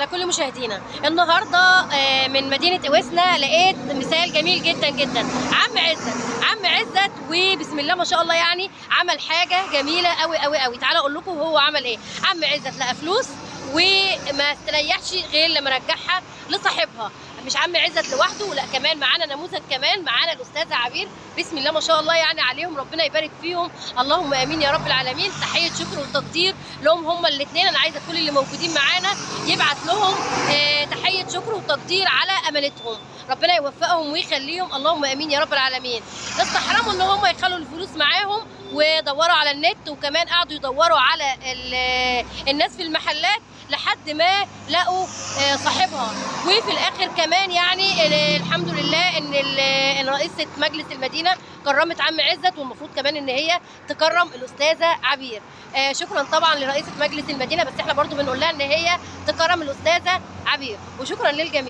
على كل مشاهدينا. النهارده من مدينه اويسنا لقيت مثال جميل جدا جدا. عم عزت وبسم الله ما شاء الله، يعني عمل حاجه جميله قوي قوي قوي. تعالوا اقول لكم هو عمل ايه. عم عزت لقى فلوس وما استريحش غير لما رجعها لصاحبها. مش عم عزت لوحده، لا كمان معانا نموذج، كمان معانا الاستاذه عبير. بسم الله ما شاء الله يعني عليهم، ربنا يبارك فيهم، اللهم امين يا رب العالمين. تحيه شكر وتقدير لهم هما الاثنين. انا عايزه كل اللي موجودين معانا يبعت لهم تحيه شكر وتقدير على امانتهم، ربنا يوفقهم ويخليهم، اللهم امين يا رب العالمين. استحرموا ان هم يخلوا الفلوس معاهم ودوروا على النت، وكمان قعدوا يدوروا على الناس في المحلات لحد ما لقوا صاحبها. وفي الاخر كمان يعني الحمد لله ان رئيسه مجلس المدينه كرمت عم عزت، والمفروض كمان ان هي تكرم الاستاذه عبير. شكرا طبعا لرئيسه مجلس المدينه، بس احنا برضو بنقول لها ان هي تكرم الاستاذه عبير، وشكرا للجميع.